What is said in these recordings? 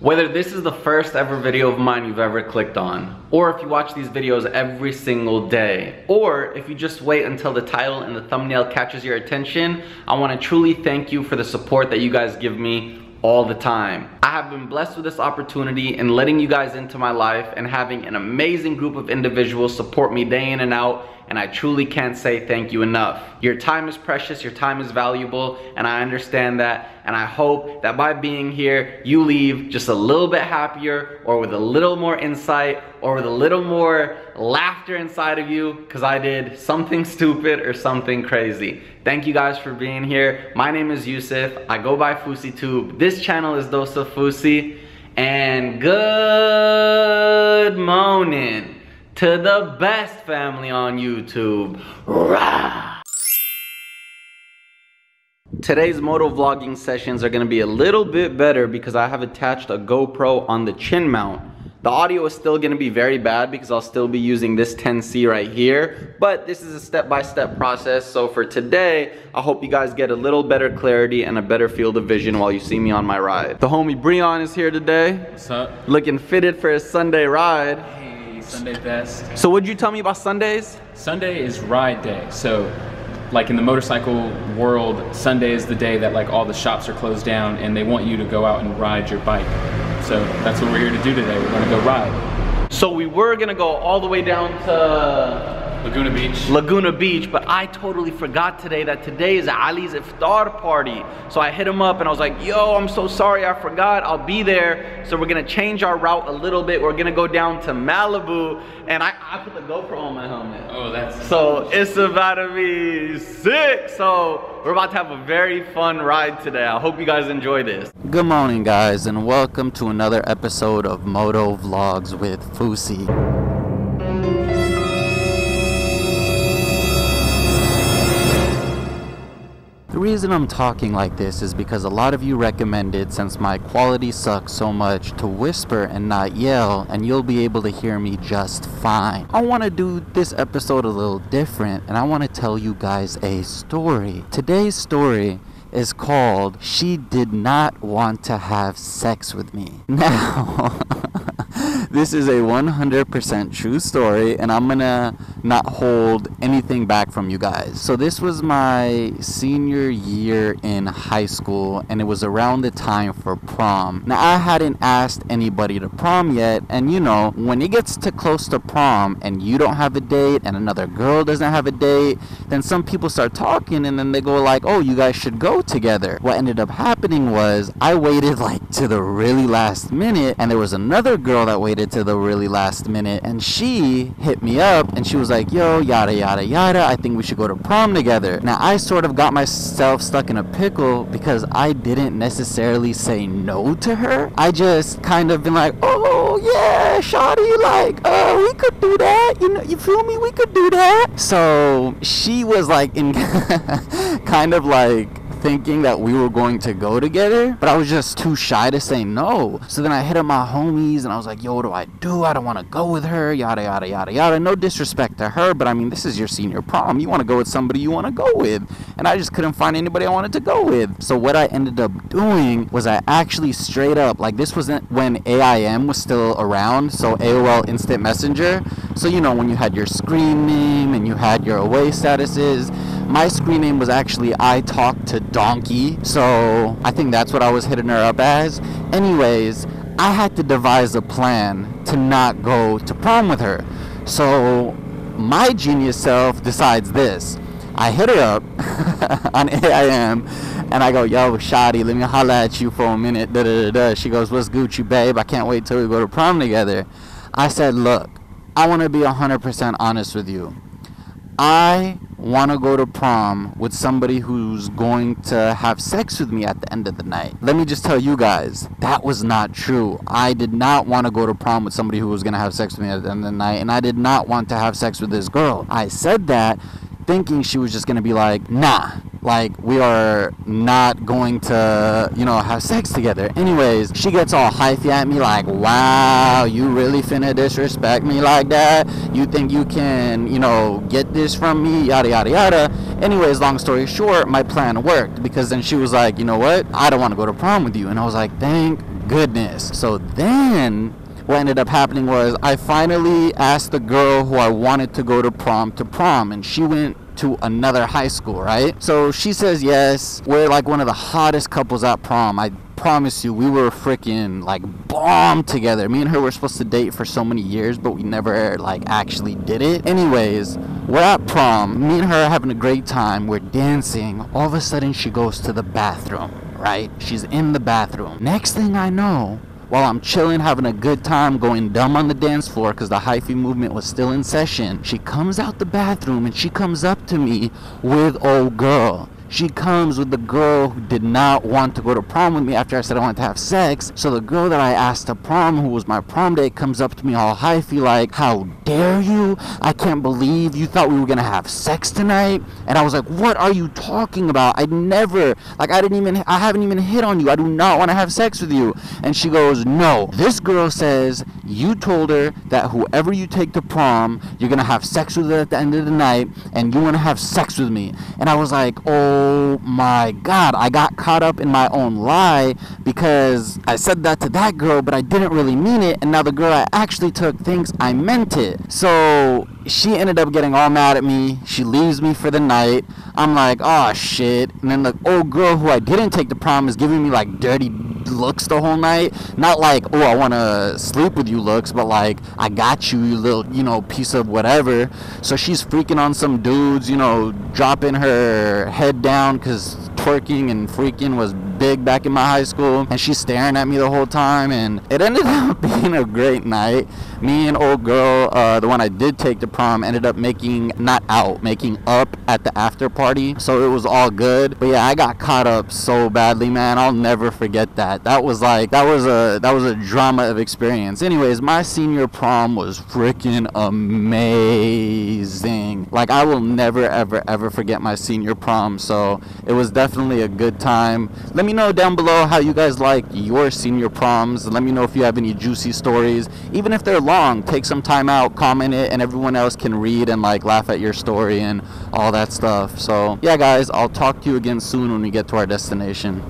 Whether this is the first ever video of mine you've ever clicked on, or if you watch these videos every single day, or if you just wait until the title and the thumbnail catches your attention, I want to truly thank you for the support that you guys give me all the time. I have been blessed with this opportunity and letting you guys into my life and having an amazing group of individuals support me day in and out, and I truly can't say thank you enough. Your time is precious, your time is valuable, and I understand that, and I hope that by being here, you leave just a little bit happier, or with a little more insight, or with a little more laughter inside of you, because I did something stupid or something crazy. Thank you guys for being here. My name is Yousef. I go by FouseyTube. This channel is DOSEofFOUSEY, and good morning to the best family on YouTube. Rah! Today's moto vlogging sessions are gonna be a little bit better because I have attached a GoPro on the chin mount. The audio is still gonna be very bad because I'll still be using this 10C right here, but this is a step-by-step process. So for today, I hope you guys get a little better clarity and a better field of vision while you see me on my ride. The homie Breon is here today. What's up? Looking fitted for his Sunday ride. Sunday best. So what'd you tell me about Sundays? Sunday is ride day. So like in the motorcycle world, Sunday is the day that like all the shops are closed down and they want you to go out and ride your bike. So that's what we're here to do today. We're gonna go ride. So we were gonna go all the way down to Laguna Beach, but I totally forgot today that today is Ali's iftar party. So I hit him up and I was like, yo, I'm so sorry, I forgot, I'll be there. So we're gonna change our route a little bit. We're gonna go down to Malibu, and I put the GoPro on my helmet. Oh, that's so it's about to be sick. So we're about to have a very fun ride today. I hope you guys enjoy this. Good morning, guys, and welcome to another episode of Moto Vlogs with Fousey. The reason I'm talking like this is because a lot of you recommended, since my quality sucks so much, to whisper and not yell, and you'll be able to hear me just fine. I want to do this episode a little different, and I want to tell you guys a story. Today's story is called She Did Not Want to Have Sex With Me. Now, this is a 100% true story, and I'm gonna not hold anything back from you guys. So this was my senior year in high school, and it was around the time for prom. Now, I hadn't asked anybody to prom yet, and you know, when it gets too close to prom and you don't have a date and another girl doesn't have a date, then some people start talking and then they go like, oh, you guys should go together. What ended up happening was I waited like to the really last minute, and there was another girl that waited to the really last minute, and she hit me up and she was like, yo, yada yada yada, I think we should go to prom together. Now, I sort of got myself stuck in a pickle because I didn't necessarily say no to her. I just kind of been like, oh yeah, shawty, like we could do that, you know, you feel me, we could do that. So she was like in kind of like thinking that we were going to go together, but I was just too shy to say no. So then I hit up my homies and I was like, yo, what do? I don't want to go with her, yada yada yada yada. No disrespect to her, but I mean, this is your senior prom. You want to go with somebody you want to go with, and I just couldn't find anybody I wanted to go with. So what I ended up doing was I actually straight up, like, this wasn't when AIM was still around, so AOL Instant Messenger. So you know, when you had your screen name and you had your away statuses, my screen name was actually I Talk to Donkey, so I think that's what I was hitting her up as. Anyways, I had to devise a plan to not go to prom with her. So my genius self decides this. I hit her up on AIM and I go, yo, shawty, let me holla at you for a minute. Da, da, da, da. She goes, what's Gucci, babe? I can't wait till we go to prom together. I said, look, I want to be 100% honest with you. I want to go to prom with somebody who's going to have sex with me at the end of the night. Let me just tell you guys, that was not true. I did not want to go to prom with somebody who was going to have sex with me at the end of the night, and I did not want to have sex with this girl. I said that thinking she was just going to be like, nah, like, we are not going to, you know, have sex together. Anyways, she gets all hyphy at me like, wow, you really finna disrespect me like that? You think you can, you know, get this from me, yada yada yada. Anyways, long story short, my plan worked, because then she was like, you know what, I don't want to go to prom with you. And I was like, thank goodness. So then what ended up happening was I finally asked the girl who I wanted to go to prom, and she went to another high school, right? So she says yes. We're like one of the hottest couples at prom. I promise you, we were freaking like bombed together. Me and her were supposed to date for so many years, but we never like actually did it. Anyways, we're at prom. Me and her are having a great time. We're dancing. All of a sudden, she goes to the bathroom, right? She's in the bathroom. Next thing I know, while I'm chilling, having a good time, going dumb on the dance floor because the hyphy movement was still in session, she comes out the bathroom and she comes up to me with old girl. She comes with the girl who did not want to go to prom with me after I said I wanted to have sex. So the girl that I asked to prom, who was my prom date, comes up to me all hyphy like, how dare you? I can't believe you thought we were gonna have sex tonight. And I was like, what are you talking about? I'd never, like I haven't even hit on you. I do not want to have sex with you. And she goes, no, this girl says you told her that whoever you take to prom, you're gonna have sex with her at the end of the night, and you want to have sex with me. And I was like, oh my God, I got caught up in my own lie because I said that to that girl, but I didn't really mean it. And now the girl I actually took thinks I meant it. So she ended up getting all mad at me. She leaves me for the night. I'm like, oh shit. And then the old girl who I didn't take to prom is giving me like dirty looks the whole night. Not like, oh, I want to sleep with you looks, but like, I got you, you little, you know, piece of whatever. So she's freaking on some dudes, you know, dropping her head down because twerking and freaking was big back in my high school, and she's staring at me the whole time. And it ended up being a great night. Me and old girl, the one I did take to prom, ended up making up at the after party, so it was all good. But yeah, I got caught up so badly, man. I'll never forget that. That was a drama of experience. Anyways, my senior prom was freaking amazing. Like, I will never ever forget my senior prom. So it was definitely a good time. Let me know down below how you guys like your senior proms. Let me know if you have any juicy stories, even if they're long. Take some time out, comment it, and everyone else can read and like laugh at your story and all that stuff. So yeah guys, I'll talk to you again soon when we get to our destination.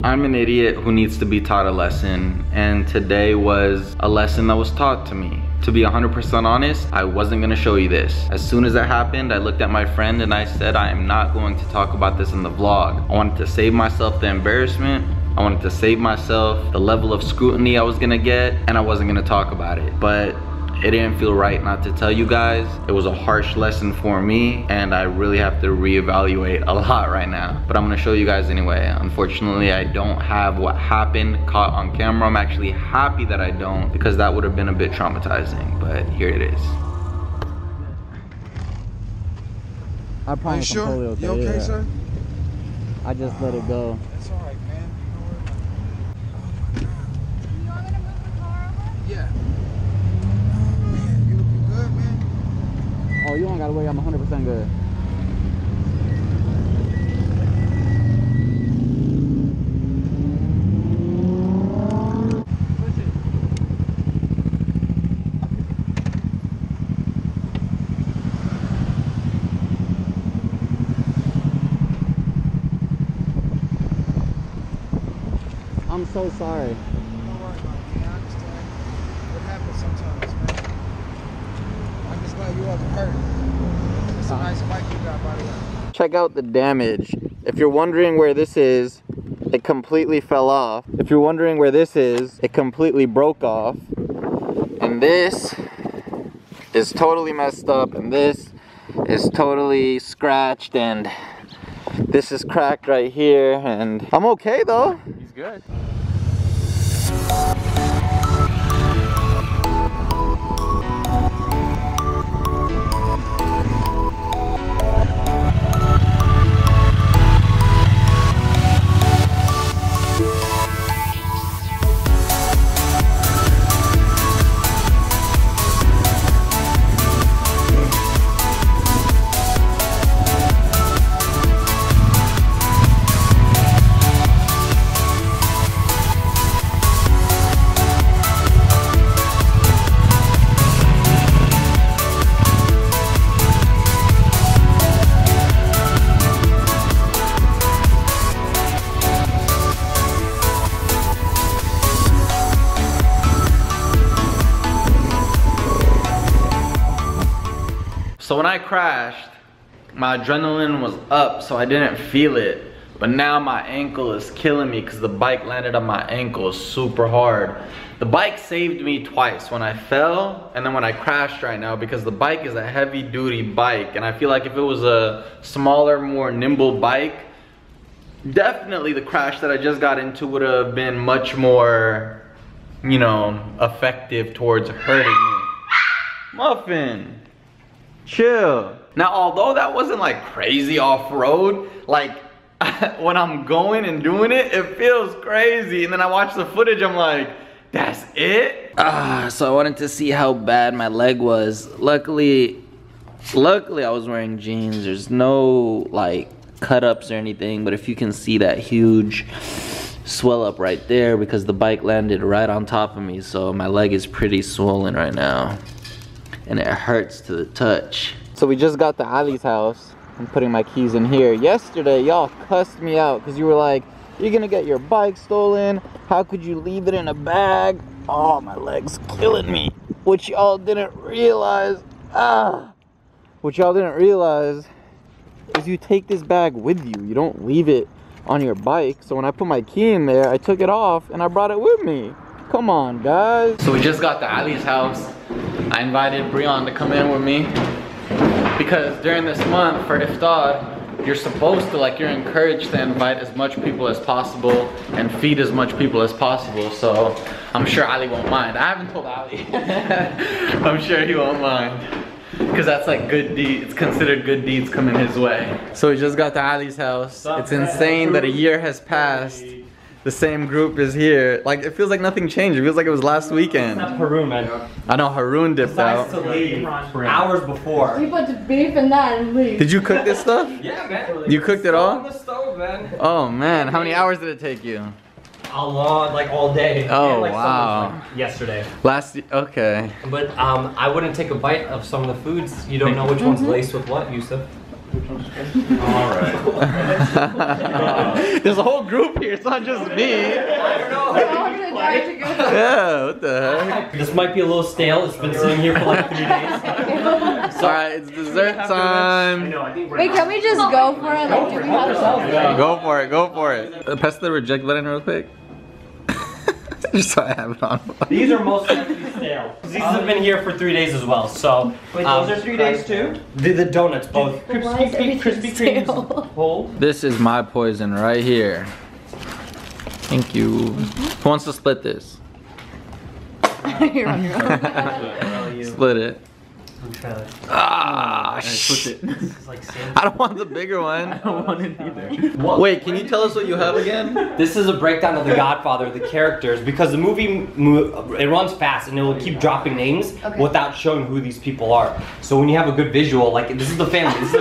I'm an idiot who needs to be taught a lesson, and today was a lesson that was taught to me. To be 100% honest, I wasn't gonna show you this. As soon as that happened, I looked at my friend and I said, I am not going to talk about this in the vlog. I wanted to save myself the embarrassment. I wanted to save myself the level of scrutiny I was gonna get, and I wasn't gonna talk about it. But it didn't feel right not to tell you guys. It was a harsh lesson for me, and I really have to reevaluate a lot right now. But I'm gonna show you guys anyway. Unfortunately, I don't have what happened caught on camera. I'm actually happy that I don't, because that would have been a bit traumatizing, but here it is. I promise. Are you sure? Totally okay. You okay, yeah. Sir? I just let it go. It's all right, man. Don't worry about it. You want me to move the car over? Yeah. Oh, you don't gotta worry, I'm 100% good. I'm so sorry. Don't worry about it, man. I understand. What happens sometimes, man. I'm just glad you wasn't hurt. It's a nice bike you got, by the way. Check out the damage. If you're wondering where this is, it completely fell off. If you're wondering where this is, it completely broke off. And this is totally messed up, and this is totally scratched, and this is cracked right here, and I'm okay though. He's good. crashed, my adrenaline was up, so I didn't feel it. But now my ankle is killing me because the bike landed on my ankle super hard. The bike saved me twice, when I fell and then when I crashed right now, because the bike is a heavy duty bike, and I feel like if it was a smaller, more nimble bike, definitely the crash that I just got into would have been much more, you know, effective towards hurting me. Muffin, chill. Now, although that wasn't like crazy off-road, like when I'm going and doing it, it feels crazy. And then I watch the footage, I'm like, that's it? So I wanted to see how bad my leg was. Luckily I was wearing jeans. There's no like cut ups or anything, but if you can see that huge swell up right there, because the bike landed right on top of me, so my leg is pretty swollen right now. And it hurts to the touch. So we just got to Ali's house. I'm putting my keys in here. Yesterday, y'all cussed me out because you were like, you're gonna get your bike stolen. How could you leave it in a bag? Oh, my leg's killing me. What y'all didn't realize, what y'all didn't realize is you take this bag with you. You don't leave it on your bike. So when I put my key in there, I took it off and I brought it with me. Come on, guys. So we just got to Ali's house. I invited Breon to come in with me because during this month for Iftar, you're supposed to, like, you're encouraged to invite as much people as possible and feed as much people as possible. So I'm sure Ali won't mind. I haven't told Ali. I'm sure he won't mind. Because that's like good deeds, it's considered good deeds coming his way. So we just got to Ali's house. It's insane that a year has passed. The same group is here. Like, it feels like nothing changed. It feels like it was last weekend. That's Haroon, man. I know Haroon dipped out. To leave hours before. We put the beef in that and leave. Did you cook this stuff? Yeah, man. You cooked it all? On the stove, man. Oh man, how many hours did it take you? A lot, like all day. Oh, and, like, wow. like yesterday. Okay. But I wouldn't take a bite of some of the foods. You don't know which one's laced with what, Yousef. Alright. There's a whole group here, it's not just me. I don't know. We're all gonna die together. Yeah, what the heck? This might be a little stale. It's been sitting here for like 3 days. Alright, it's dessert time. Wait, can we just go for it? Like, do we have to? Go for it, go for it. Press the reject button real quick. Just so I have it on. These are most likely stale. These have been here for 3 days as well. So wait, those are 3 days too? The donuts, both Why is everything Krispy stale? Kremes whole. This is my poison right here. Thank you. Who wants to split this? You're on your own. Split it. I'm trying. Ah, Split it. This is like same. I don't want the bigger one. I don't want it either. Wait, can you tell us what you have again? This is a breakdown of The Godfather, the characters, because the movie it runs fast and it will keep dropping names without showing who these people are. So when you have a good visual, like this is the family, this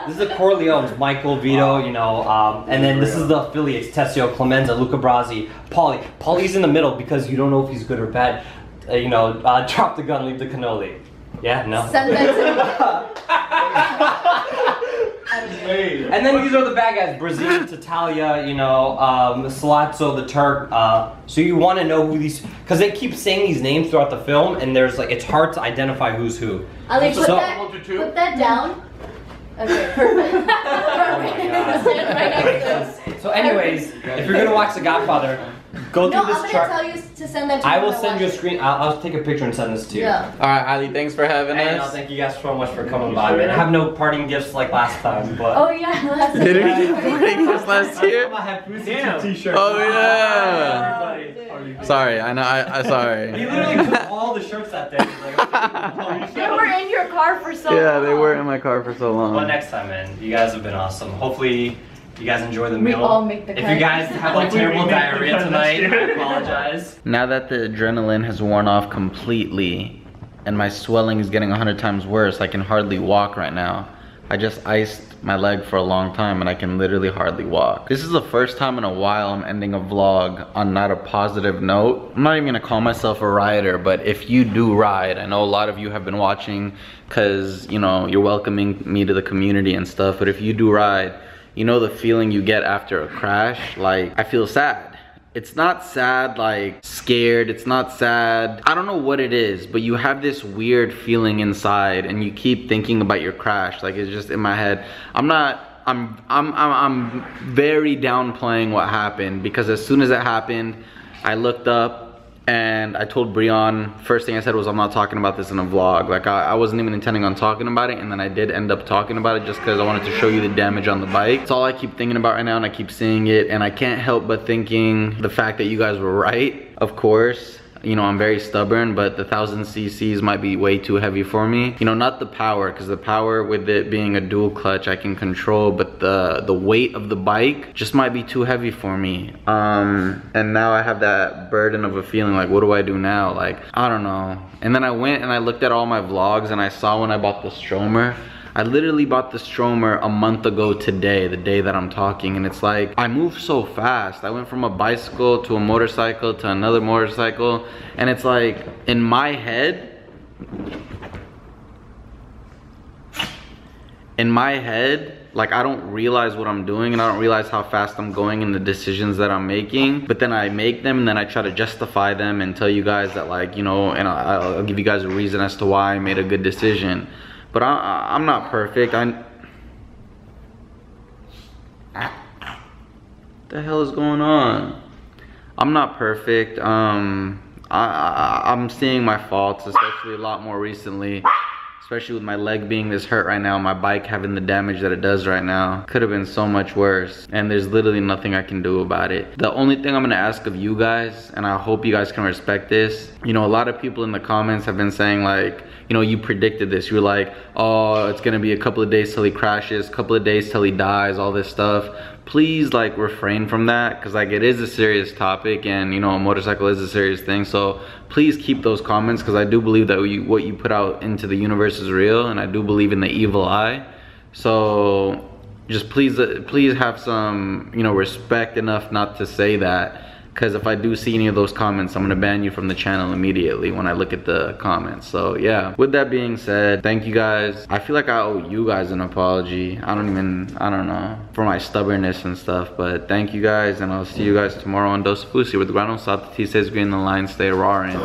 is the Corleones, Michael, Vito, you know, and then this is the affiliates: Tessio, Clemenza, Luca Brasi, Paulie. Paulie's in the middle because you don't know if he's good or bad. Drop the gun, leave the cannoli. Yeah, no. Send that to me. And then these are the bad guys: Brazil, Tatalia, Salazzo, the Turk. So you want to know who these, because they keep saying these names throughout the film, and there's like it's hard to identify who's who. Ali, put that down. Okay, perfect. Oh my God. So anyways, if you're gonna watch The Godfather, go through this chart. I'm gonna tell you to send that to me. I will send you a screen. I'll take a picture and send this to you. Yeah. All right, Ali, thanks for having And us. thank you guys so much for coming by, man. I have no parting gifts like last time, but. Oh yeah, last Did we get parting gifts last year? I have Fousey t-shirt. Oh yeah. Everybody. Sorry, I know. I sorry. He literally took all the shirts that day. He's like, okay. They were in your car for so long. Yeah, they were in my car for so long. But next time, man, you guys have been awesome. Hopefully, you guys enjoy the We meal. all make the If you guys have like terrible diarrhea tonight, I apologize. Now that the adrenaline has worn off completely and my swelling is getting 100 times worse, I can hardly walk right now. I just iced my leg for a long time and I can literally hardly walk. This is the first time in a while I'm ending a vlog on not a positive note. I'm not even gonna call myself a rider, but if you do ride, I know a lot of you have been watching because, you know, you're welcoming me to the community and stuff, but if you do ride, you know the feeling you get after a crash. Like, I feel sad. It's not sad, like scared. It's not sad. I don't know what it is, but you have this weird feeling inside and you keep thinking about your crash. Like it's just in my head. I'm very downplaying what happened, because as soon as it happened, I looked up and I told Brian, first thing I said was, I'm not talking about this in a vlog. Like I wasn't even intending on talking about it, and then I did end up talking about it just because I wanted to show you the damage on the bike. It's all I keep thinking about right now, and I keep seeing it, and I can't help but thinking the fact that you guys were right. Of course, you know, I'm very stubborn, but the 1000 cc's might be way too heavy for me. You know, not the power, because the power with it being a dual clutch I can control, but the weight of the bike just might be too heavy for me. And now I have that burden of a feeling like, what do I do now? Like, I don't know. And then I went and I looked at all my vlogs, and I saw when I bought the Stromer. I literally bought the Stromer a month ago today, the day that I'm talking, and it's like, I moved so fast. I went from a bicycle to a motorcycle to another motorcycle, and it's like, in my head, like I don't realize what I'm doing, and I don't realize how fast I'm going and the decisions that I'm making, but then I make them and then I try to justify them and tell you guys that, like, you know, and I'll give you guys a reason as to why I made a good decision. But I'm not perfect. What the hell is going on? I'm not perfect. I'm seeing my faults, especially a lot more recently. Especially with my leg being this hurt right now, my bike having the damage that it does right now. Could have been so much worse, and there's literally nothing I can do about it. The only thing I'm gonna ask of you guys, and I hope you guys can respect this, you know, a lot of people in the comments have been saying like, you know, you predicted this. You're like, oh, it's gonna be a couple of days till he crashes, a couple of days till he dies, all this stuff. Please, like, refrain from that, because like it is a serious topic, and you know, a motorcycle is a serious thing. So please keep those comments, because I do believe that what you put out into the universe is real, and I do believe in the evil eye. So just please have some, you know, respect enough not to say that, because if I do see any of those comments, I'm gonna ban you from the channel immediately when I look at the comments. So yeah, with that being said, thank you guys. I feel like I owe you guys an apology. I don't know, for my stubbornness and stuff, but thank you guys, and I'll see you guys tomorrow on Dose of Fousey, where the ground don't stop, the T stays green, the lines stay roaring.